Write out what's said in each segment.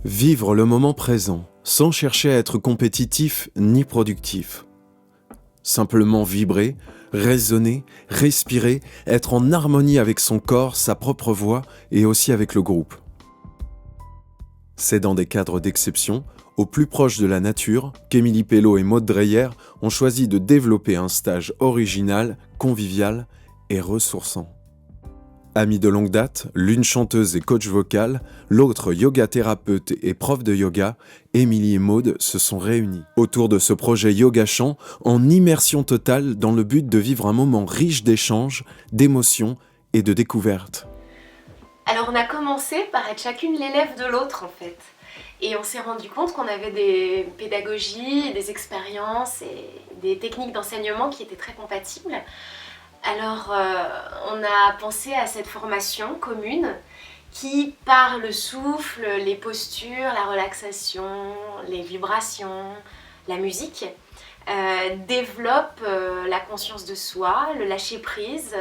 Vivre le moment présent, sans chercher à être compétitif ni productif. Simplement vibrer, raisonner, respirer, être en harmonie avec son corps, sa propre voix et aussi avec le groupe. C'est dans des cadres d'exception, au plus proche de la nature, qu'Émilie Pello et Maud Dreyer ont choisi de développer un stage original, convivial et ressourçant. Amies de longue date, l'une chanteuse et coach vocal, l'autre yoga thérapeute et prof de yoga, Émilie et Maud se sont réunies autour de ce projet Yoga Chant en immersion totale dans le but de vivre un moment riche d'échanges, d'émotions et de découvertes. Alors on a commencé par être chacune l'élève de l'autre en fait. Et on s'est rendu compte qu'on avait des pédagogies, des expériences et des techniques d'enseignement qui étaient très compatibles. Alors on a pensé à cette formation commune qui, par le souffle, les postures, la relaxation, les vibrations, la musique, développe la conscience de soi, le lâcher-prise,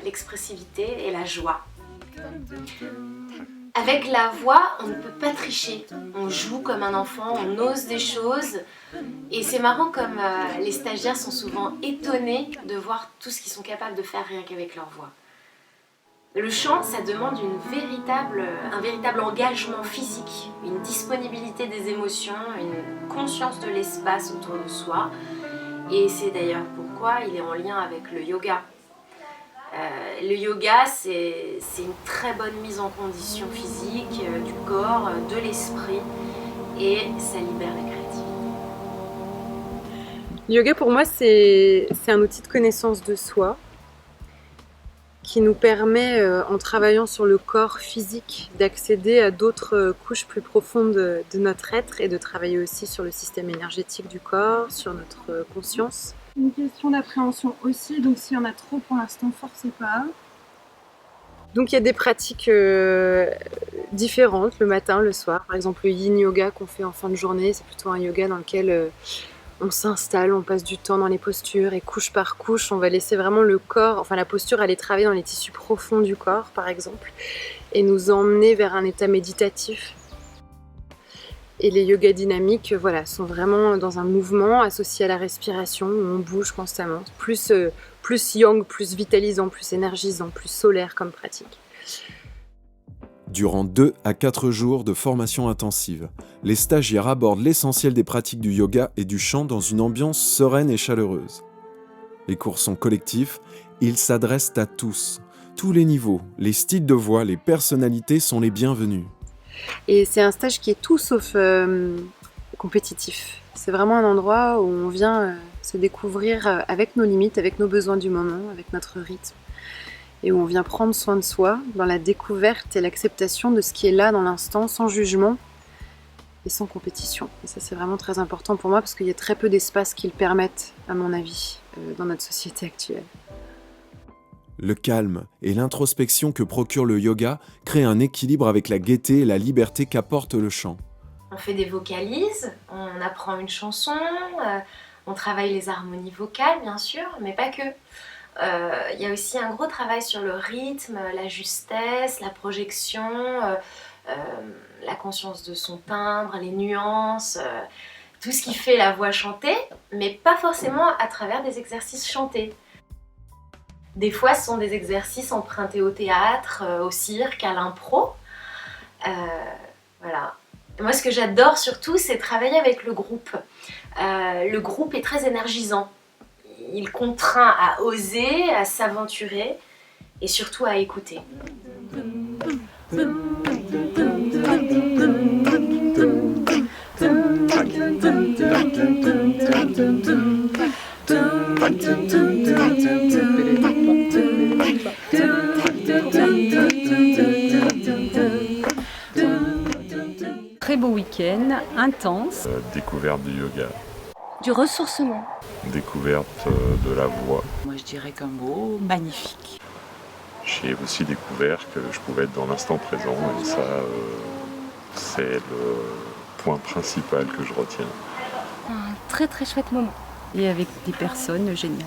l'expressivité et la joie. Avec la voix, on ne peut pas tricher. On joue comme un enfant, on ose des choses. Et c'est marrant comme les stagiaires sont souvent étonnés de voir tout ce qu'ils sont capables de faire rien qu'avec leur voix. Le chant, ça demande un véritable engagement physique, une disponibilité des émotions, une conscience de l'espace autour de soi. Et c'est d'ailleurs pourquoi il est en lien avec le yoga. Le yoga, c'est une très bonne mise en condition physique, du corps, de l'esprit, et ça libère la créativité. Le yoga, pour moi, c'est un outil de connaissance de soi qui nous permet, en travaillant sur le corps physique, d'accéder à d'autres couches plus profondes de notre être et de travailler aussi sur le système énergétique du corps, sur notre conscience. Une question d'appréhension aussi, donc s'il y en a trop pour l'instant, forcez pas. Donc il y a des pratiques différentes le matin, le soir. Par exemple, le yin yoga qu'on fait en fin de journée, c'est plutôt un yoga dans lequel on s'installe, on passe du temps dans les postures et couche par couche, on va laisser vraiment le corps, enfin la posture aller travailler dans les tissus profonds du corps par exemple et nous emmener vers un état méditatif. Et les yogas dynamiques, voilà, sont vraiment dans un mouvement associé à la respiration où on bouge constamment, plus yang, plus vitalisant, plus énergisant, plus solaire comme pratique. Durant 2 à 4 jours de formation intensive, les stagiaires abordent l'essentiel des pratiques du yoga et du chant dans une ambiance sereine et chaleureuse. Les cours sont collectifs, ils s'adressent à tous les niveaux, les styles de voix, les personnalités sont les bienvenus. Et c'est un stage qui est tout sauf compétitif. C'est vraiment un endroit où on vient se découvrir avec nos limites, avec nos besoins du moment, avec notre rythme. Et où on vient prendre soin de soi dans la découverte et l'acceptation de ce qui est là dans l'instant, sans jugement et sans compétition. Et ça, c'est vraiment très important pour moi parce qu'il y a très peu d'espaces qui le permettent, à mon avis, dans notre société actuelle. Le calme et l'introspection que procure le yoga créent un équilibre avec la gaieté et la liberté qu'apporte le chant. On fait des vocalises, on apprend une chanson, on travaille les harmonies vocales bien sûr, mais pas que. Il y a aussi un gros travail sur le rythme, la justesse, la projection, la conscience de son timbre, les nuances, tout ce qui fait la voix chantée, mais pas forcément à travers des exercices chantés. Des fois, ce sont des exercices empruntés au théâtre, au cirque, à l'impro. Voilà. Moi, ce que j'adore surtout, c'est travailler avec le groupe. Le groupe est très énergisant. Il contraint à oser, à s'aventurer et surtout à écouter. Très beau week-end, intense. Découverte du yoga. Du ressourcement. Découverte de la voix. Moi je dirais qu'un mot magnifique. J'ai aussi découvert que je pouvais être dans l'instant présent et ça, c'est le point principal que je retiens. Un très très chouette moment. Et avec des personnes géniales.